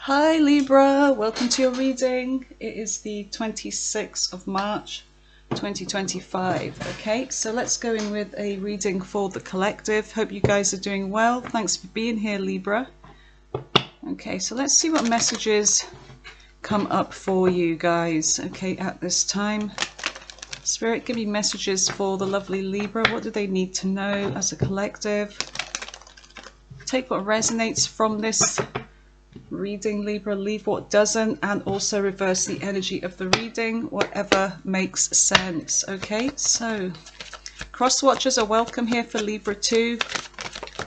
Hi Libra, welcome to your reading. It is the 26th of March 2025. Okay, so let's go in with a reading for the collective. Hope you guys are doing well. Thanks for being here, Libra. Okay, so let's see what messages come up for you guys, okay, at this time. Spirit, give me messages for the lovely Libra. What do they need to know as a collective? Take what resonates from this reading, Libra, leave what doesn't, and also reverse the energy of the reading, whatever makes sense. Okay, so cross watchers are welcome here for Libra too.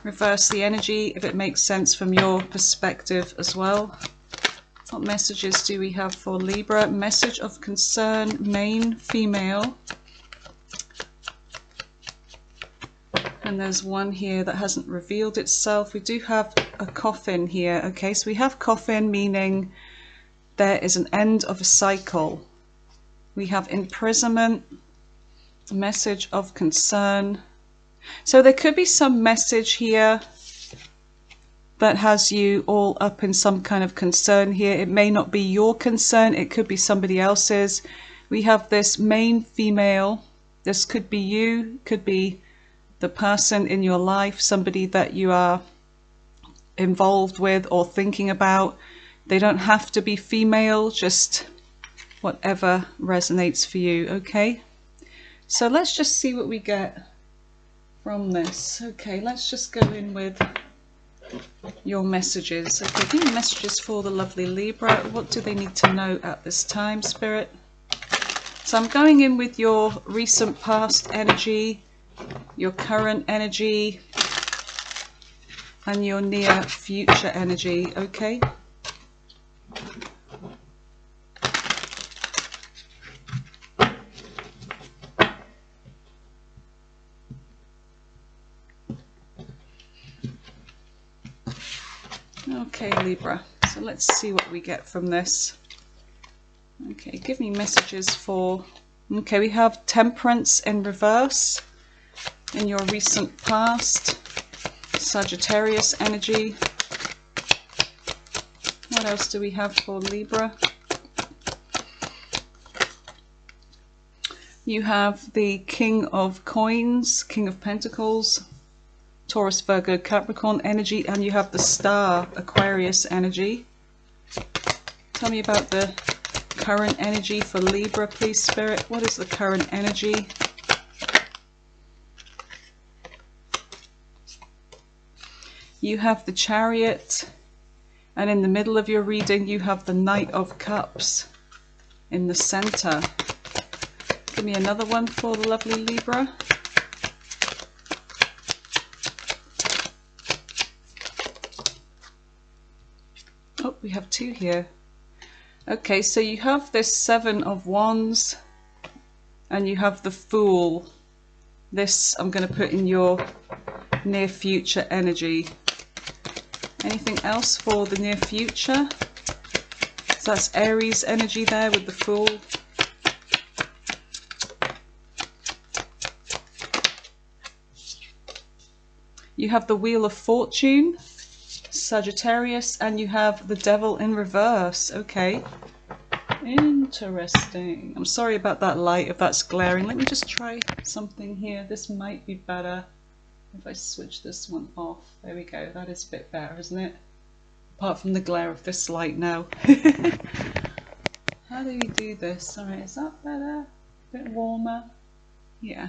Reverse the energy if it makes sense from your perspective as well. What messages do we have for Libra? Message of concern, main female. And there's one here that hasn't revealed itself. We do have a coffin here. Okay, so we have coffin, meaning there is an end of a cycle. We have imprisonment, message of concern. So there could be some message here that has you all up in some kind of concern here. It may not be your concern, it could be somebody else's. We have this main female. This could be you, could be the person in your life, somebody that you are involved with or thinking about. They don't have to be female, just whatever resonates for you. Okay, so let's just see what we get from this. Okay, let's just go in with your messages. Okay, give me messages for the lovely Libra. What do they need to know at this time, Spirit? So I'm going in with your recent past energy, your current energy, and your near future energy. Okay, okay Libra, so let's see what we get from this. Okay, give me messages for, okay, we have Temperance in reverse in your recent past, Sagittarius energy. What else do we have for Libra? You have the King of Coins, King of Pentacles, Taurus, Virgo, Capricorn energy, and you have the Star, Aquarius energy. Tell me about the current energy for Libra, please, Spirit. What is the current energy? You have the Chariot, and in the middle of your reading you have the Knight of Cups in the center. Give me another one for the lovely Libra. Oh, we have two here. Okay, so you have this Seven of Wands and you have the Fool. This I'm going to put in your near future energy. Anything else for the near future? So that's Aries energy there with the Fool. You have the Wheel of Fortune, Sagittarius, and you have the Devil in reverse. Okay, interesting. I'm sorry about that light if that's glaring. Let me just try something here. This might be better if I switch this one off. There we go. That is a bit better, isn't it? Apart from the glare of this light now. How do we do this? Alright, is that better? A bit warmer? Yeah.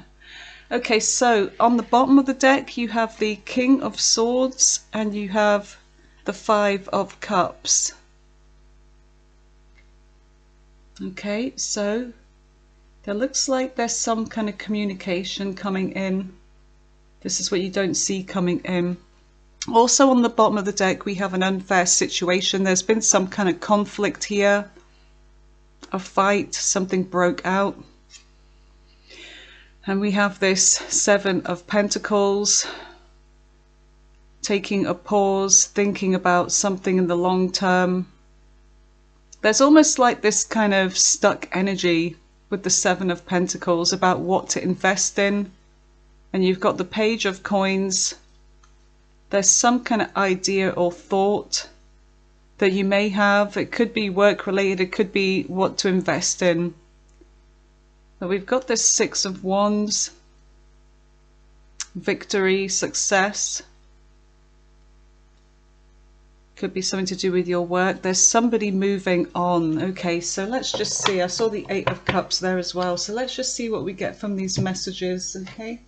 Okay, so on the bottom of the deck you have the King of Swords and you have the Five of Cups. Okay, so there looks like there's some kind of communication coming in. This is what you don't see coming in. Also on the bottom of the deck we have an unfair situation. There's been some kind of conflict here, a fight, something broke out. And we have this Seven of Pentacles, taking a pause, thinking about something in the long term. There's almost like this kind of stuck energy with the Seven of Pentacles about what to invest in. And you've got the Page of Coins. There's some kind of idea or thought that you may have. It could be work related, it could be what to invest in. But we've got this Six of Wands, victory, success. Could be something to do with your work. There's somebody moving on. Okay, so let's just see. I saw the Eight of Cups there as well. So let's just see what we get from these messages, okay?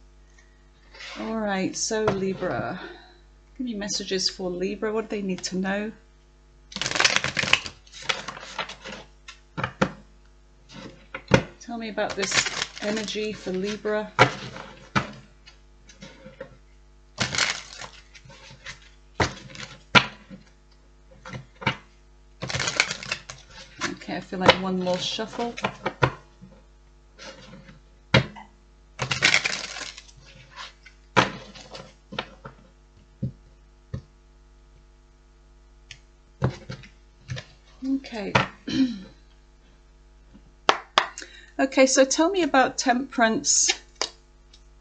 All right, so Libra. Give me messages for Libra. What do they need to know? Tell me about this energy for Libra. Okay, I feel like one more shuffle. Okay. Okay, so tell me about Temperance.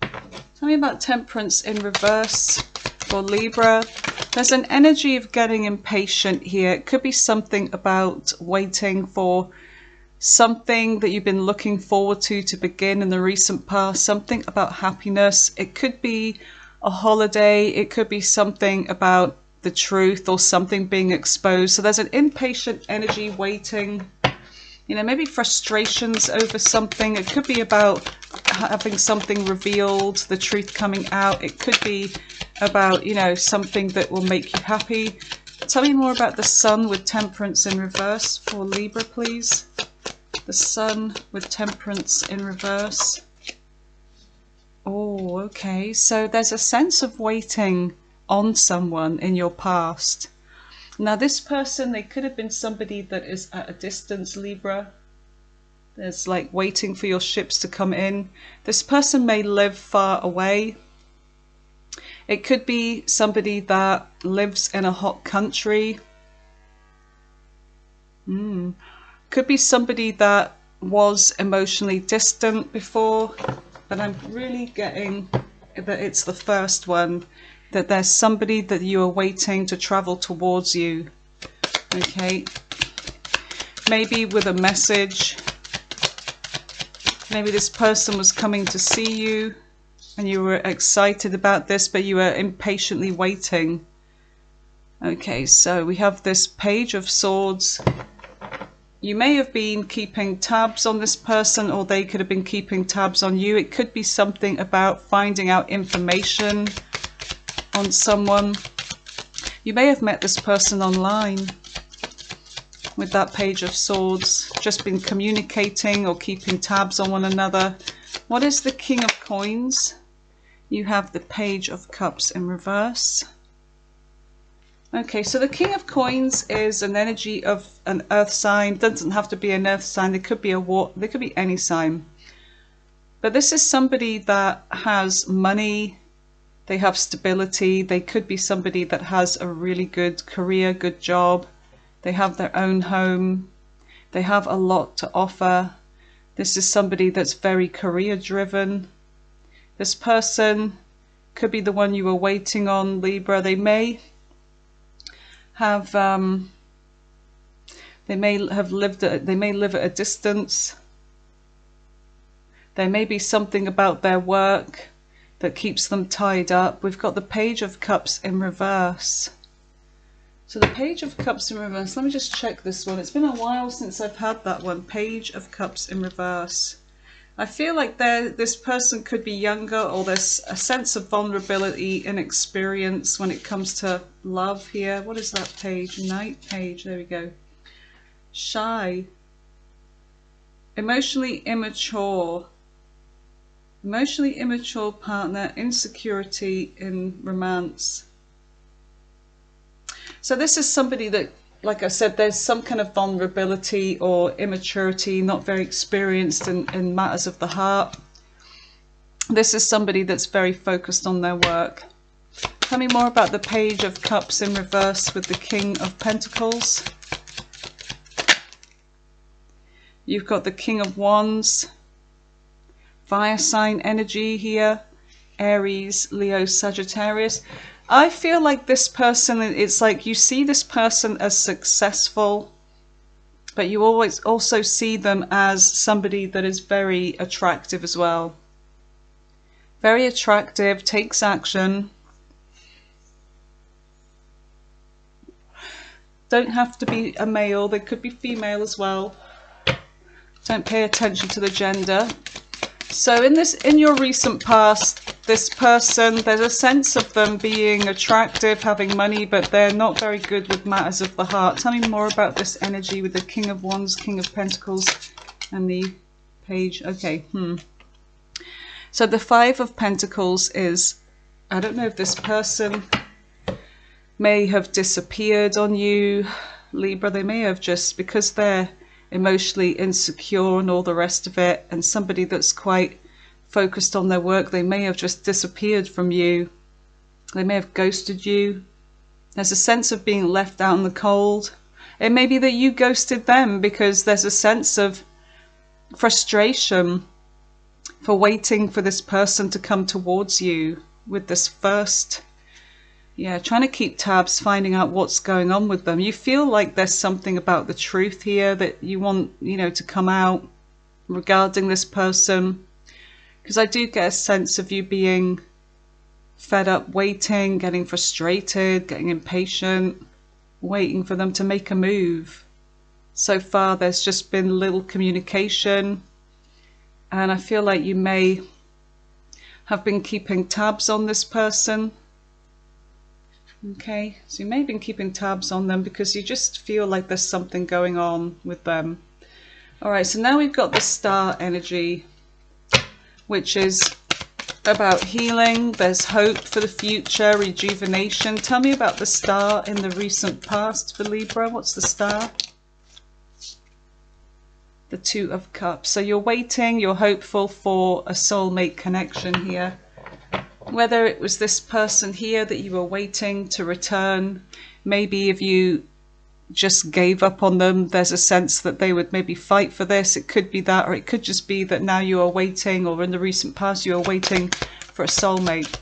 Tell me about Temperance in reverse for Libra. There's an energy of getting impatient here. It could be something about waiting for something that you've been looking forward to begin in the recent past, something about happiness. It could be a holiday. It could be something about the truth or something being exposed. So there's an impatient energy waiting. You know, maybe frustrations over something. It could be about having something revealed, the truth coming out. It could be about, you know, something that will make you happy. Tell me more about the Sun with Temperance in reverse for Libra, please. The Sun with Temperance in reverse. Oh, okay. So there's a sense of waiting on someone in your past. Now this person, they could have been somebody that is at a distance, Libra. There's like waiting for your ships to come in. This person may live far away. It could be somebody that lives in a hot country. Could be somebody that was emotionally distant before, but I'm really getting that it's the first one. That there's somebody that you are waiting to travel towards you. Okay. Maybe with a message. Maybe this person was coming to see you and you were excited about this, but you were impatiently waiting. Okay, so we have this Page of Swords. You may have been keeping tabs on this person, or they could have been keeping tabs on you. It could be something about finding out information on someone. You may have met this person online with that Page of Swords, just been communicating or keeping tabs on one another. What is the King of Coins? You have the Page of Cups in reverse. Okay, so the King of Coins is an energy of an earth sign. Doesn't have to be an earth sign. It could be a war. There could be any sign. But this is somebody that has money. They have stability. They could be somebody that has a really good career, good job. They have their own home. They have a lot to offer. This is somebody that's very career driven. This person could be the one you were waiting on, Libra. They may have they may live at a distance. There may be something about their work that keeps them tied up. We've got the Page of Cups in reverse. So the Page of Cups in reverse, let me just check this one. It's been a while since I've had that one. Page of Cups in reverse. I feel like this person could be younger, or there's a sense of vulnerability, inexperience when it comes to love here. What is that page? Knight page. There we go. Shy. Emotionally immature. Emotionally immature partner, insecurity in romance. So this is somebody that, like I said, there's some kind of vulnerability or immaturity, not very experienced in matters of the heart. This is somebody that's very focused on their work. Tell me more about the Page of Cups in reverse with the King of Pentacles. You've got the King of Wands. Fire sign energy here. Aries, Leo, Sagittarius. I feel like this person, it's like you see this person as successful, but you always also see them as somebody that is very attractive as well. Very attractive, takes action. Don't have to be a male, they could be female as well. Don't pay attention to the gender. So in your recent past, this person, there's a sense of them being attractive, having money, but they're not very good with matters of the heart. Tell me more about this energy with the King of Wands, King of Pentacles, and the Page. Okay, So the Five of Pentacles is, I don't know if this person may have disappeared on you, Libra. They may have, just because they're emotionally insecure and all the rest of it, and somebody that's quite focused on their work, they may have just disappeared from you. They may have ghosted you. There's a sense of being left out in the cold. It may be that you ghosted them because there's a sense of frustration for waiting for this person to come towards you with this first, trying to keep tabs, finding out what's going on with them. You feel like there's something about the truth here that you want, to come out regarding this person. Because I do get a sense of you being fed up waiting, getting frustrated, getting impatient, waiting for them to make a move. So far there's just been little communication, and I feel like you may have been keeping tabs on this person. Okay, so you may have been keeping tabs on them because you just feel like there's something going on with them. Alright, so now we've got the Star energy, which is about healing. There's hope for the future, rejuvenation. Tell me about the Star in the recent past for Libra. What's the Star? The Two of Cups. So you're waiting, you're hopeful for a soulmate connection here. Whether it was this person here that you were waiting to return, maybe if you just gave up on them, there's a sense that they would maybe fight for this. It could be that, or it could just be that now you are waiting, or in the recent past you are waiting for a soulmate.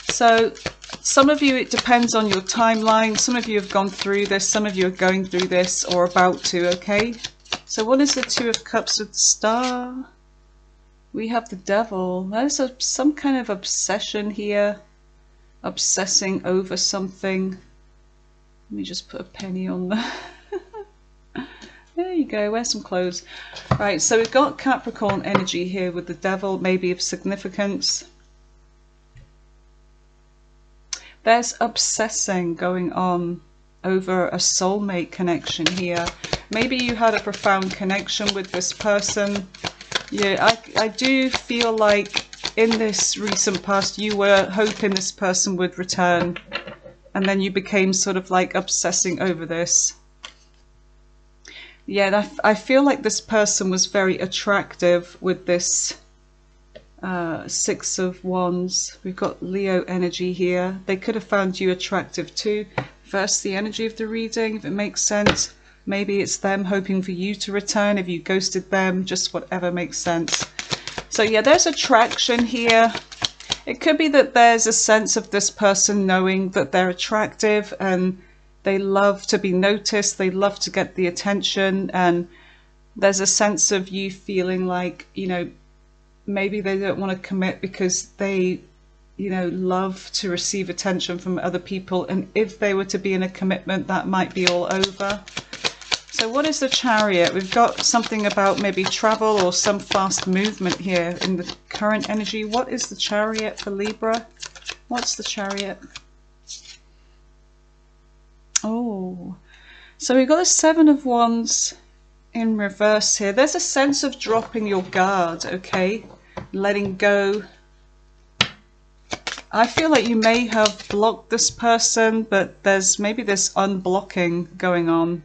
So some of you, it depends on your timeline. Some of you have gone through this, some of you are going through this or about to. Okay, so what is the Two of Cups with the Star? We have the Devil. There's some kind of obsession here, obsessing over something. Let me just put a penny on there. There you go, wear some clothes. Right, so we've got Capricorn energy here with the Devil, maybe of significance. There's obsessing going on over a soulmate connection here. Maybe you had a profound connection with this person. Yeah, I do feel like in this recent past you were hoping this person would return, and then you became sort of like obsessing over this. Yeah, I feel like this person was very attractive with this Six of Wands. We've got Leo energy here. They could have found you attractive too. First, the energy of the reading, if it makes sense. Maybe it's them hoping for you to return, if you ghosted them, just whatever makes sense. So yeah, there's attraction here. It could be that there's a sense of this person knowing that they're attractive and they love to be noticed, they love to get the attention, and there's a sense of you feeling like, maybe they don't want to commit because they, love to receive attention from other people, and if they were to be in a commitment, that might be all over. So what is the Chariot? We've got something about maybe travel or some fast movement here in the current energy. What is the Chariot for Libra? What's the Chariot? Oh, so we've got the Seven of Wands in reverse here. There's a sense of dropping your guard, okay? Letting go. I feel like you may have blocked this person, but there's maybe this unblocking going on.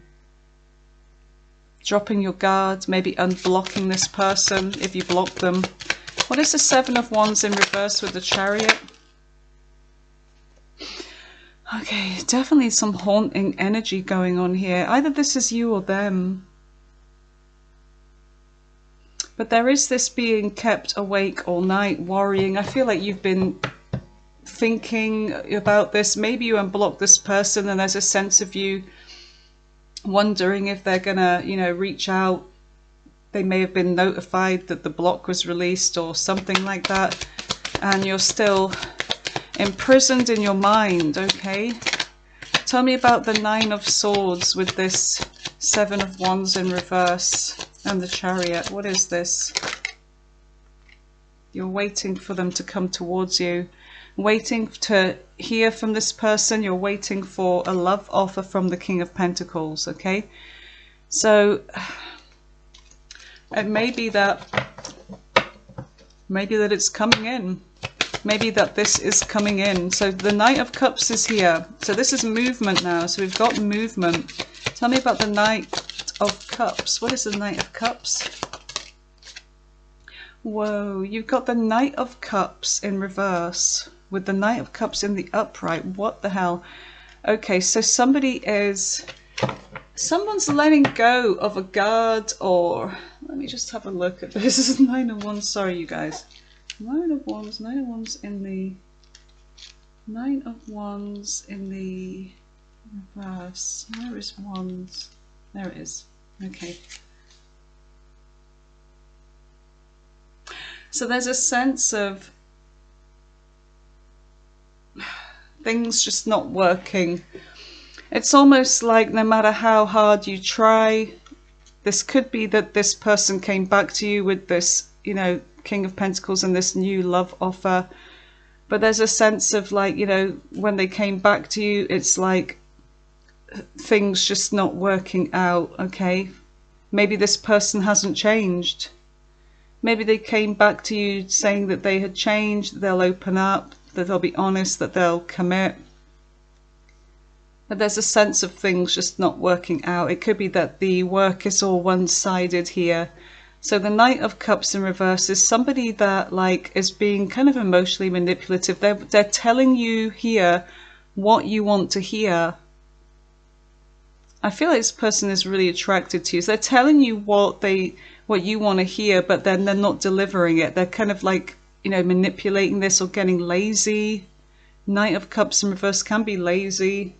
Dropping your guard, maybe unblocking this person if you block them. What is the Seven of Wands in reverse with the Chariot? Okay, definitely some haunting energy going on here. Either this is you or them. But there is this being kept awake all night, worrying. I feel like you've been thinking about this. Maybe you unblock this person and there's a sense of you wondering if they're gonna, you know, reach out. They may have been notified that the block was released or something like that, and you're still imprisoned in your mind. Okay, tell me about the Nine of Swords with this Seven of Wands in reverse and the Chariot. What is this? You're waiting for them to come towards you, waiting to hear from this person. You're waiting for a love offer from the King of Pentacles. Okay, so it may be that it's coming in. Maybe that this is coming in. So the Knight of Cups is here. So this is movement now. So we've got movement. Tell me about the Knight of Cups. What is the Knight of Cups? Whoa, you've got the Knight of Cups in reverse with the Knight of Cups in the upright. What the hell? Okay, so someone's letting go of a guard, or let me just have a look at this. This is Nine of Wands. Sorry, you guys. Nine of Wands in the reverse. Where is Wands? There it is. Okay. So there's a sense of things just not working. It's almost like no matter how hard you try, this could be that this person came back to you with this, you know, King of Pentacles and this new love offer. But there's a sense of like, you know, when they came back to you, it's like things just not working out. Okay, maybe this person hasn't changed. Maybe they came back to you saying that they had changed, they'll open up, that they'll be honest, that they'll commit. But there's a sense of things just not working out. It could be that the work is all one-sided here. So the Knight of Cups in reverse is somebody that like is being kind of emotionally manipulative. They're telling you here what you want to hear. I feel like this person is really attracted to you. So they're telling you what you want to hear, but then they're not delivering it. They're kind of like, you know, manipulating this or getting lazy. Knight of Cups in reverse can be lazy.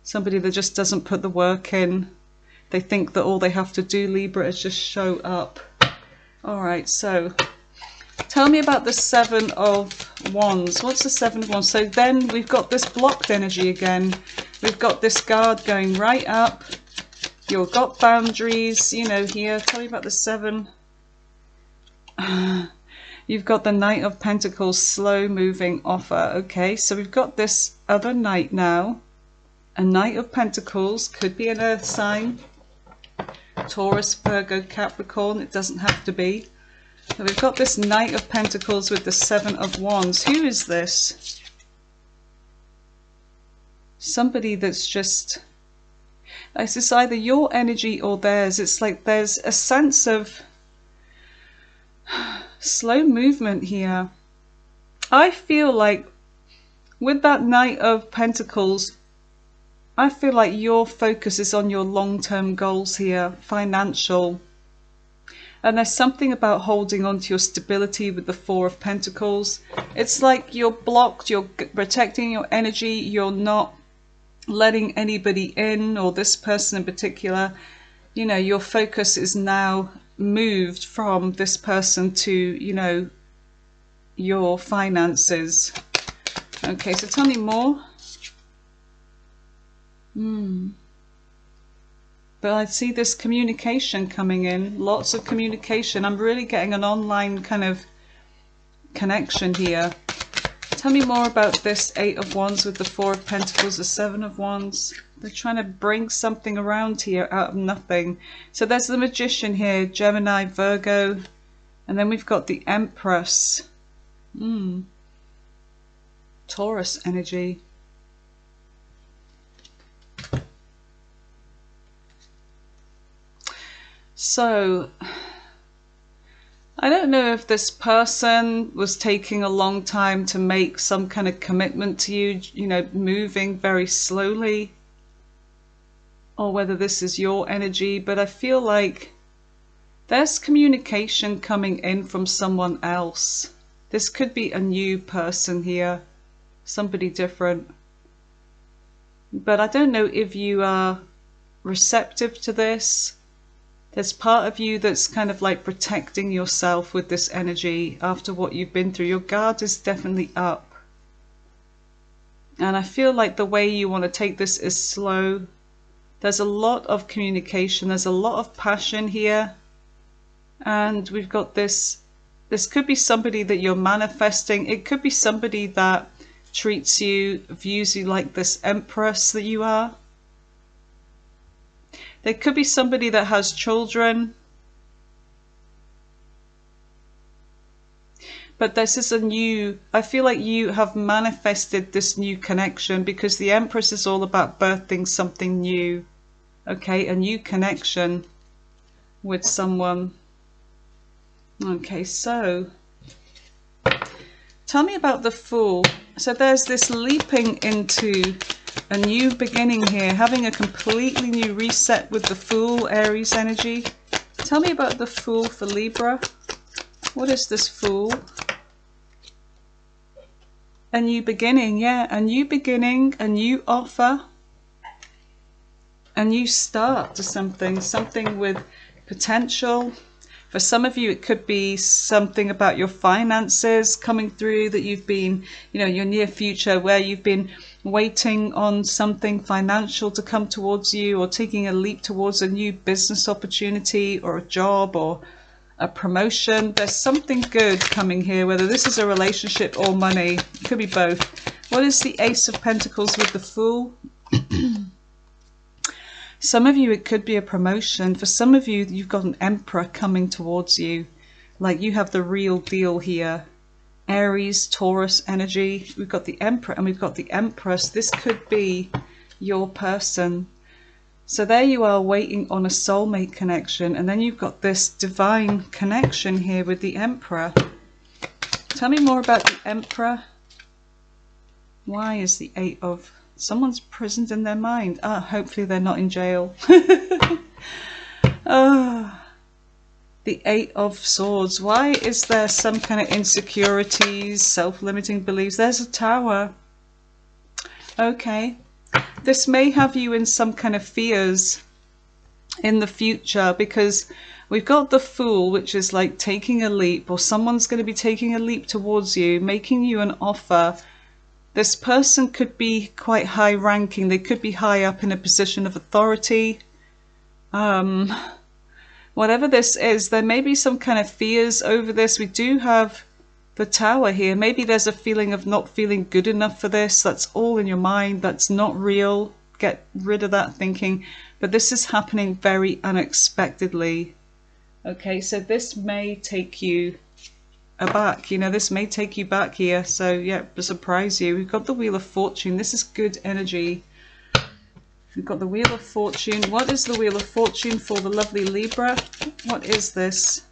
Somebody that just doesn't put the work in. They think that all they have to do, Libra, is just show up. Alright, so tell me about the Seven of Wands. What's the Seven of Wands? So then we've got this blocked energy again. We've got this guard going right up. You've got boundaries, you know, here. Tell me about the Seven. You've got the Knight of Pentacles, slow moving offer. Okay, so we've got this other Knight now. A Knight of Pentacles, could be an earth sign. Taurus, Virgo, Capricorn, it doesn't have to be. So we've got this Knight of Pentacles with the Seven of Wands. Who is this? Somebody that's just... It's either your energy or theirs. It's like there's a sense of slow movement here. I feel like with that Knight of Pentacles, I feel like your focus is on your long-term goals here, financial. And there's something about holding on to your stability with the Four of Pentacles. It's like you're blocked, you're protecting your energy, you're not letting anybody in, or this person in particular. You know, your focus is now moved from this person to, you know, your finances. Okay, so tell me more. But I see this communication coming in, lots of communication. I'm really getting an online kind of connection here. Tell me more about this Eight of Wands with the Four of Pentacles, the Seven of Wands. They're trying to bring something around here out of nothing. So there's the Magician here, Gemini, Virgo, and then we've got the Empress. Taurus energy. So, I don't know if this person was taking a long time to make some kind of commitment to you, you know, moving very slowly, or whether this is your energy, but I feel like there's communication coming in from someone else. This could be a new person here. somebody different. But I don't know if you are receptive to this. There's part of you that's kind of like protecting yourself with this energy after what you've been through. Your guard is definitely up. And I feel like the way you want to take this is slow. There's a lot of communication. There's a lot of passion here. And we've got this. This could be somebody that you're manifesting. It could be somebody that treats you, views you like this empress that you are. There could be somebody that has children. But this is a new, I feel like you have manifested this new connection, because the Empress is all about birthing something new. Okay, a new connection with someone. Okay, so tell me about the Fool. So there's this leaping into a new beginning here, having a completely new reset with the Fool, Aries energy. Tell me about the Fool for Libra. What is this Fool? A new beginning, yeah, a new beginning, a new offer, a new start to something, something with potential. For some of you, it could be something about your finances coming through that you've been, your near future, where you've been waiting on something financial to come towards you, or taking a leap towards a new business opportunity or a job or a promotion. There's something good coming here, whether this is a relationship or money. It could be both. What is the Ace of Pentacles with the Fool? Some of you, it could be a promotion. For some of you, you've got an Emperor coming towards you. Like you have the real deal here. Aries, Taurus energy. We've got the Emperor and we've got the Empress. This could be your person. So there you are, waiting on a soulmate connection. And then you've got this divine connection here with the Emperor. Tell me more about the Emperor. Why is the Eight of... Someone's prisoned in their mind. Hopefully they're not in jail. The Eight of Swords. Why is there some kind of insecurities, self-limiting beliefs? There's a Tower. Okay. This may have you in some kind of fears in the future, because we've got the Fool, which is like taking a leap, or someone's going to be taking a leap towards you, making you an offer. This person could be quite high ranking. They could be high up in a position of authority. Whatever this is, there may be some kind of fears over this. We do have the Tower here. Maybe there's a feeling of not feeling good enough for this. That's all in your mind. That's not real. Get rid of that thinking. But this is happening very unexpectedly. Okay, so this may take you aback, this may take you back here. So yeah, to surprise you. We've got the Wheel of Fortune. This is good energy. We've got the Wheel of Fortune. What is the Wheel of Fortune for the lovely Libra? What is this?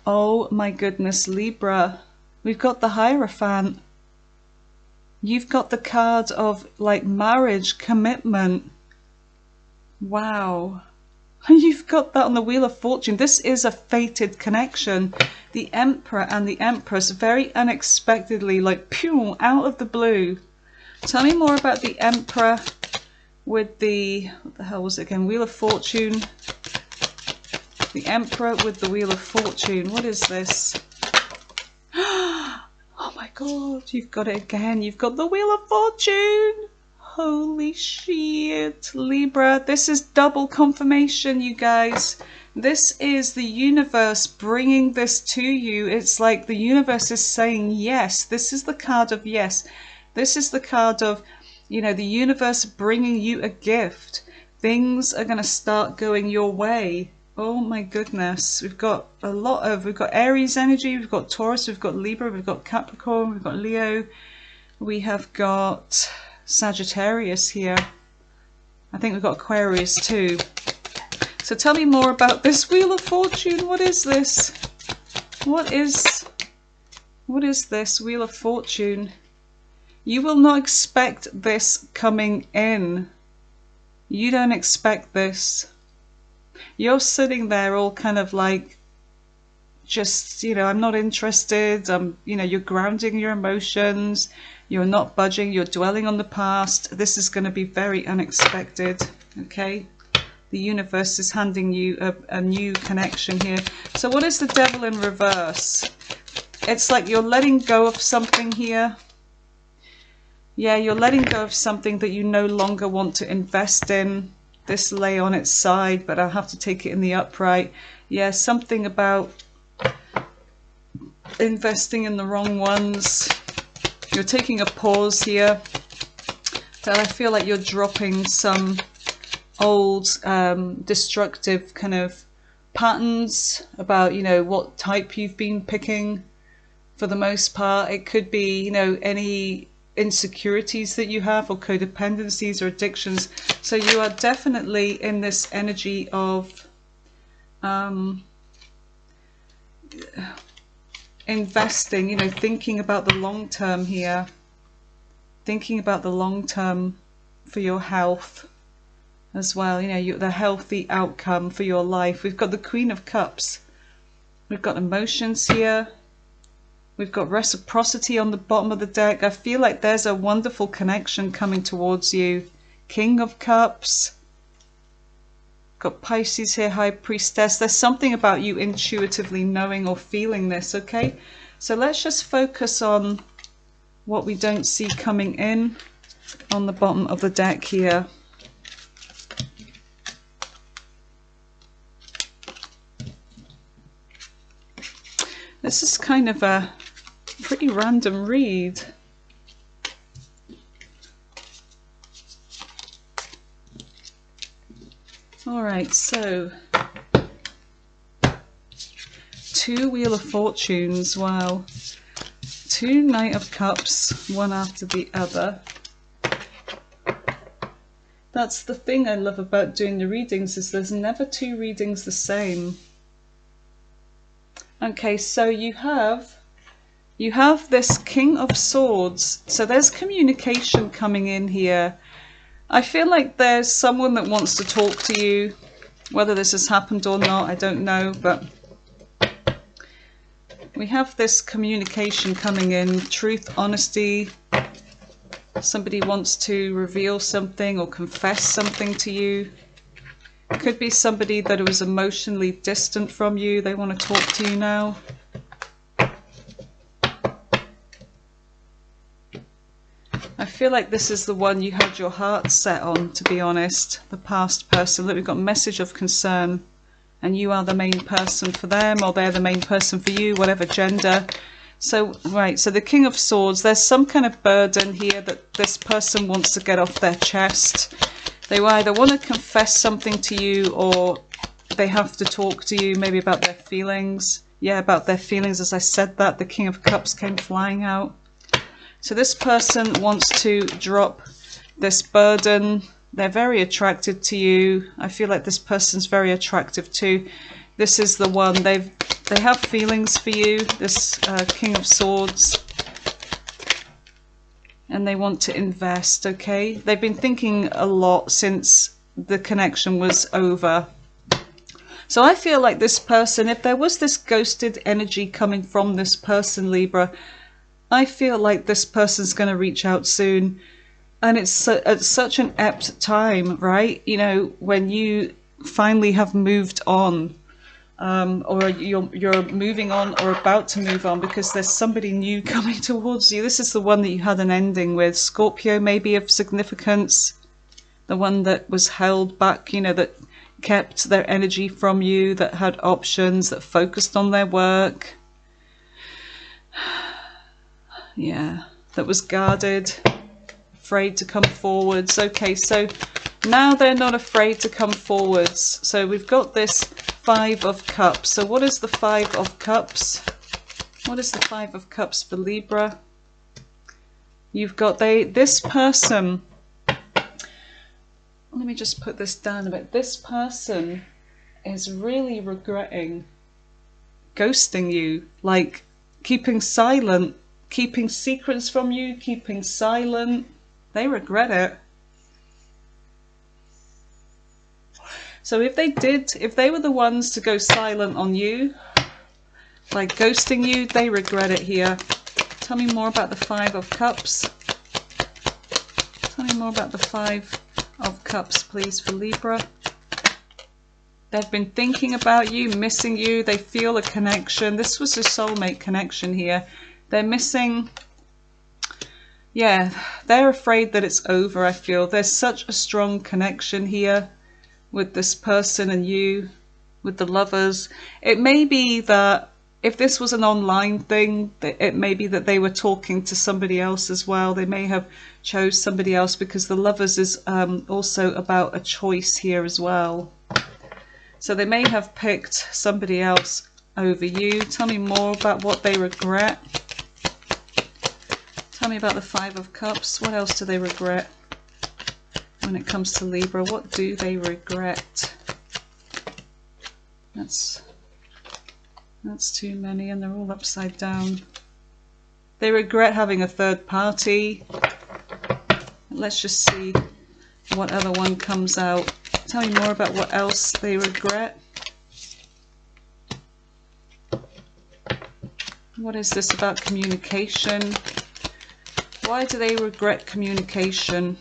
Oh my goodness, Libra. We've got the Hierophant. You've got the card of like marriage, commitment. Wow. You've got that on the Wheel of Fortune. This is a fated connection. The Emperor and the Empress, very unexpectedly, like pew, out of the blue. Tell me more about the Emperor with the, what the hell was it again? Wheel of Fortune. The Emperor with the Wheel of Fortune. What is this? Oh my God, you've got it again. You've got the Wheel of Fortune. Holy shit, Libra. This is double confirmation, you guys. This is the universe bringing this to you. It's like the universe is saying yes. This is the card of yes. This is the card of, the universe bringing you a gift. Things are going to start going your way. Oh my goodness. We've got Aries energy, we've got Taurus, we've got Libra, we've got Capricorn, we've got Leo. We have got Sagittarius here. I think we've got Aquarius too. So tell me more about this Wheel of Fortune. What is this? What is this Wheel of Fortune? You will not expect this coming in. You don't expect this. You're sitting there all kind of like just, you know, I'm not interested. You know, you're grounding your emotions. You're not budging. You're dwelling on the past. This is going to be very unexpected. Okay. The universe is handing you a new connection here. So what is the Devil in reverse? It's like you're letting go of something here. Yeah, you're letting go of something that you no longer want to invest in. This lay on its side, but I'll have to take it in the upright. Yeah, something about investing in the wrong ones. You're taking a pause here. But I feel like you're dropping some old destructive kind of patterns about, you know, what type you've been picking for the most part. It could be, you know, any insecurities that you have, or codependencies or addictions. So you are definitely in this energy of investing, you know, thinking about the long term here, thinking about the long term for your health as well, you know, the healthy outcome for your life. We've got the Queen of Cups, we've got emotions here, we've got reciprocity on the bottom of the deck. I feel like there's a wonderful connection coming towards you. King of Cups, got Pisces here, High Priestess. There's something about you intuitively knowing or feeling this. Okay, so let's just focus on what we don't see coming in on the bottom of the deck here. This is kind of a pretty random read. All right, so 2 Wheel of Fortunes, wow. 2 Knight of Cups, one after the other. That's the thing I love about doing the readings, is there's never 2 readings the same. Okay, so you have this King of Swords. So there's communication coming in here. I feel like there's someone that wants to talk to you. Whether this has happened or not, I don't know, but we have this communication coming in. Truth, honesty. Somebody wants to reveal something or confess something to you. It could be somebody that was emotionally distant from you. They want to talk to you now. I feel like this is the one you had your heart set on, to be honest. The past person. Look, we've got message of concern. And you are the main person for them, or they're the main person for you, whatever gender. So, right, so the King of Swords, there's some kind of burden here that this person wants to get off their chest. They either want to confess something to you, or they have to talk to you maybe about their feelings. Yeah, about their feelings. As I said that, the King of Cups came flying out. So this person wants to drop this burden. They're very attracted to you. I feel like this person's very attractive too. This is the one. They have feelings for you, this King of Swords. And they want to invest, okay? They've been thinking a lot since the connection was over. So I feel like this person, if there was this ghosted energy coming from this person, Libra, I feel like this person's going to reach out soon. And it's at such an apt time, right? You know, when you finally have moved on, or you're moving on or about to move on, because there's somebody new coming towards you. This is the one that you had an ending with. Scorpio, maybe of significance. The one that was held back, you know, that kept their energy from you, that had options, that focused on their work. Yeah, that was guarded, afraid to come forwards. Okay, so now they're not afraid to come forwards. So we've got this 5 of Cups. So what is the 5 of Cups? What is the 5 of Cups for Libra? You've got this person. Let me just put this down a bit. This person is really regretting ghosting you, like keeping silent, keeping secrets from you, keeping silent. They regret it. So if they were the ones to go silent on you, by ghosting you. They regret it here. Tell me more about the Five of Cups. Tell me more about the Five of Cups, please, for Libra. They've been thinking about you, missing you. They feel a connection. This was a soulmate connection here. They're missing... Yeah, they're afraid that it's over, I feel. There's such a strong connection here with this person and you, with the lovers. It may be that if this was an online thing, it may be that they were talking to somebody else as well. They may have chose somebody else, because the lovers is also about a choice here as well. So they may have picked somebody else over you. Tell me more about what they regret. Tell me about the Five of Cups. What else do they regret when it comes to Libra? What do they regret? That's too many, and they're all upside down. They regret having a third party. Let's just see what other one comes out. Tell me more about what else they regret. What is this about communication? Why do they regret communication?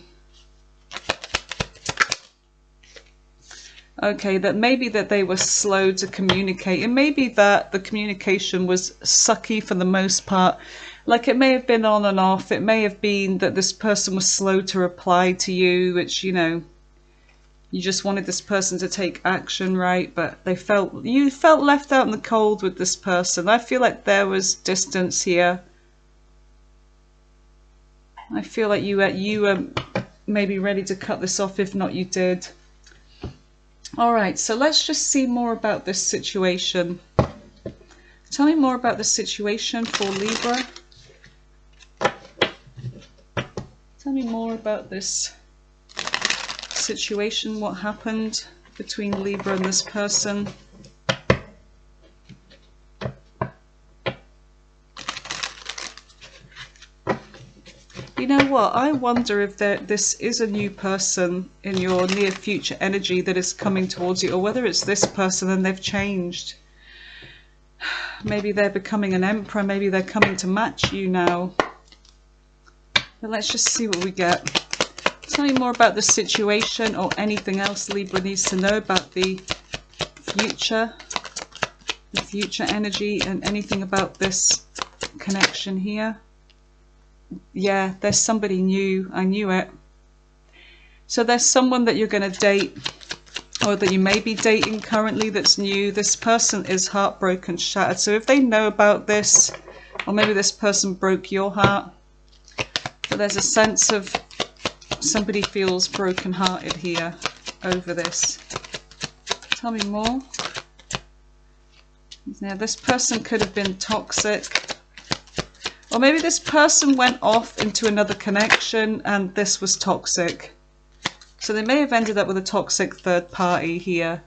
Okay, that maybe that they were slow to communicate. It may be that the communication was sucky for the most part. Like, it may have been on and off. It may have been that this person was slow to reply to you, which, you know, you just wanted this person to take action, right? But you felt left out in the cold with this person. I feel like there was distance here. I feel like you were maybe ready to cut this off. If not, you did. All right, so let's just see more about this situation. Tell me more about the situation for Libra. Tell me more about this situation. What happened between Libra and this person? You know what? I wonder if this is a new person in your near future energy that is coming towards you, or whether it's this person and they've changed. Maybe they're becoming an emperor. Maybe they're coming to match you now. But let's just see what we get. Tell me more about the situation, or anything else Libra needs to know about the future energy, and anything about this connection here. Yeah, there's somebody new. I knew it. So there's someone that you're going to date, or that you may be dating currently, that's new. This person is heartbroken, shattered. So if they know about this, or maybe this person broke your heart, but there's a sense of somebody feels broken-hearted here over this. Tell me more. Now, this person could have been toxic. Or maybe this person went off into another connection and this was toxic. So they may have ended up with a toxic third party here.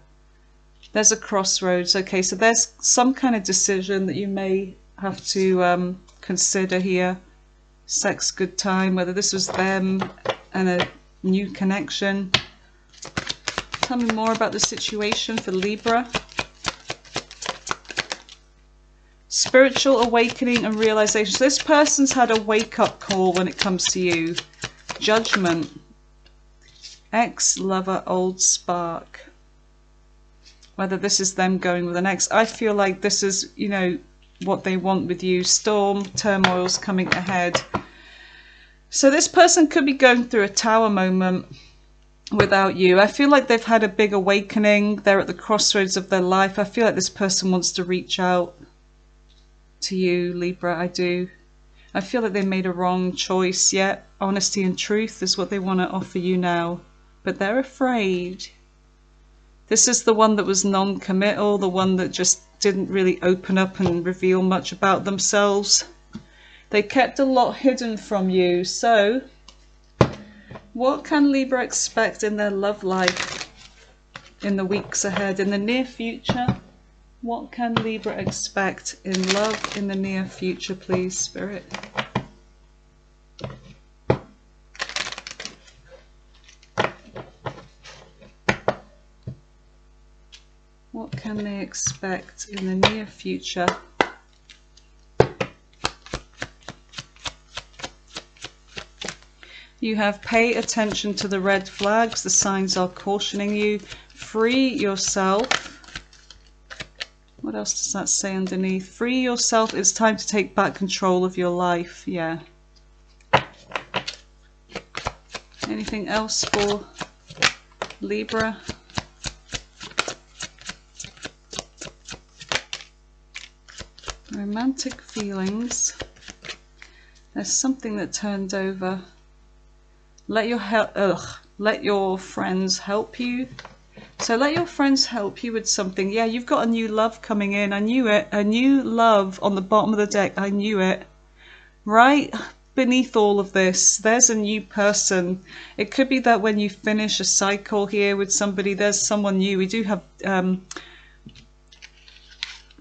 There's a crossroads. Okay, so there's some kind of decision that you may have to consider here. Sex, good time, whether this was them and a new connection. Tell me more about the situation for Libra. Spiritual awakening and realization. So this person's had a wake-up call when it comes to you. Judgment. Ex-lover, old spark. Whether this is them going with an ex. I feel like this is, you know, what they want with you. Storm, turmoil's coming ahead. So this person could be going through a tower moment without you. I feel like they've had a big awakening. They're at the crossroads of their life. I feel like this person wants to reach out to you, Libra. I do. I feel that they made a wrong choice. Yet honesty and truth is what they want to offer you now, but they're afraid. This is the one that was non-committal, the one that just didn't really open up and reveal much about themselves. They kept a lot hidden from you. So what can Libra expect in their love life in the weeks ahead, in the near future? What can Libra expect in love in the near future, please, Spirit? What can they expect in the near future? You have pay attention to the red flags. The signs are cautioning you. Free yourself. What else does that say underneath? Free yourself. It's time to take back control of your life. Yeah. Anything else for Libra? Romantic feelings. There's something that turned over. Let your friends help you. So let your friends help you with something. Yeah, you've got a new love coming in. I knew it. A new love on the bottom of the deck. I knew it. Right beneath all of this, there's a new person. It could be that when you finish a cycle here with somebody, there's someone new. We do have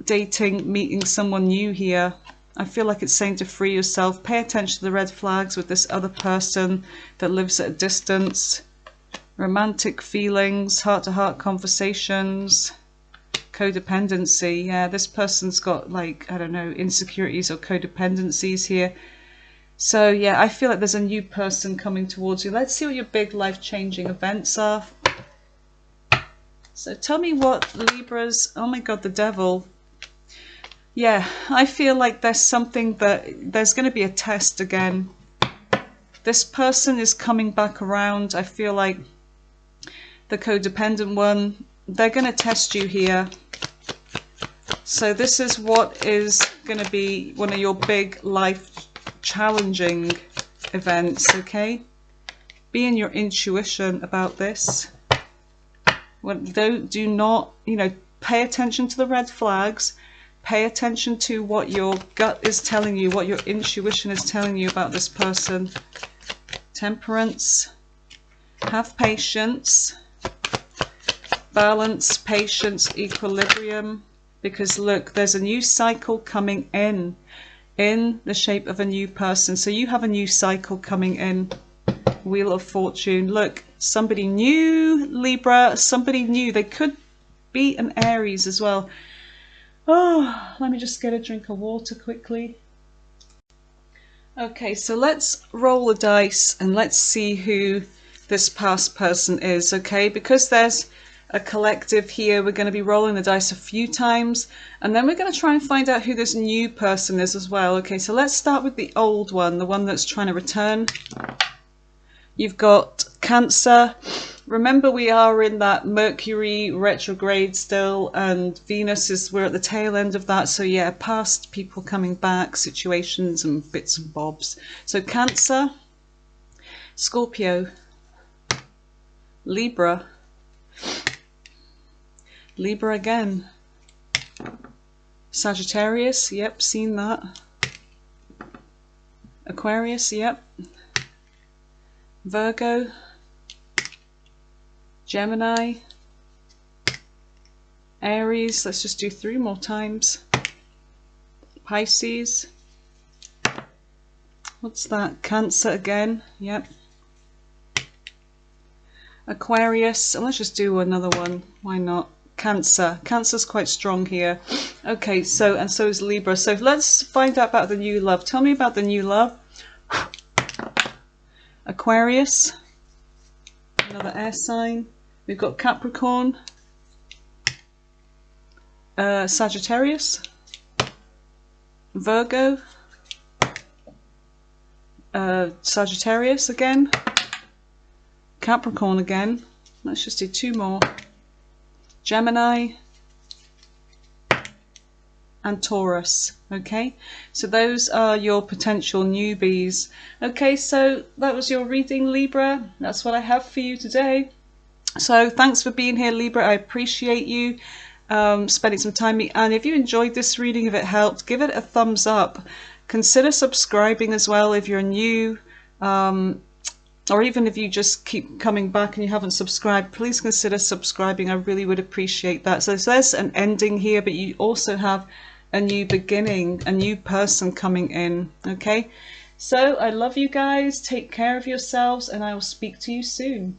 dating, meeting someone new here. I feel like it's saying to free yourself. Pay attention to the red flags with this other person that lives at a distance. Romantic feelings, heart-to-heart conversations, codependency. Yeah, this person's got, like, I don't know, insecurities or codependencies here. So yeah, I feel like there's a new person coming towards you. Let's see what your big life-changing events are. So tell me what Libras... Oh my God, the devil. Yeah, I feel like there's something that... There's going to be a test again. This person is coming back around. I feel like the codependent one, they're going to test you here. So this is what is going to be one of your big life challenging events, okay? Be in your intuition about this. Do not, you know, pay attention to the red flags. Pay attention to what your gut is telling you, what your intuition is telling you about this person. Temperance. Have patience. Balance, patience, equilibrium. Because look, there's a new cycle coming in the shape of a new person. So you have a new cycle coming in. Wheel of Fortune. Look, somebody new, Libra, somebody new. They could be an Aries as well. Oh, let me just get a drink of water quickly. Okay, so let's roll the dice and let's see who this past person is, okay? Because there's a collective here, we're going to be rolling the dice a few times, and then we're going to try and find out who this new person is as well. Okay, so let's start with the old one, the one that's trying to return. You've got Cancer. Remember, we are in that Mercury retrograde still, and Venus is, we're at the tail end of that. So yeah, past people coming back, situations and bits and bobs. So Cancer, Scorpio, Libra, Libra again, Sagittarius, yep, seen that, Aquarius, yep, Virgo, Gemini, Aries, let's just do 3 more times, Pisces, what's that, Cancer again, yep, Aquarius, and let's just do another one, why not, Cancer. Cancer's quite strong here. Okay, so, and so is Libra. So let's find out about the new love. Tell me about the new love. Aquarius, another air sign. We've got Capricorn, Sagittarius, Virgo, Sagittarius again, Capricorn again. Let's just do 2 more. Gemini and Taurus. Okay, so those are your potential newbies. Okay, so that was your reading, Libra. That's what I have for you today. So thanks for being here, Libra. I appreciate you spending some time with me. And if you enjoyed this reading, if it helped, give it a thumbs up. Consider subscribing as well if you're new. Or even if you just keep coming back and you haven't subscribed, please consider subscribing. I really would appreciate that. So there's an ending here, but you also have a new beginning, a new person coming in. Okay, so I love you guys. Take care of yourselves, and I will speak to you soon.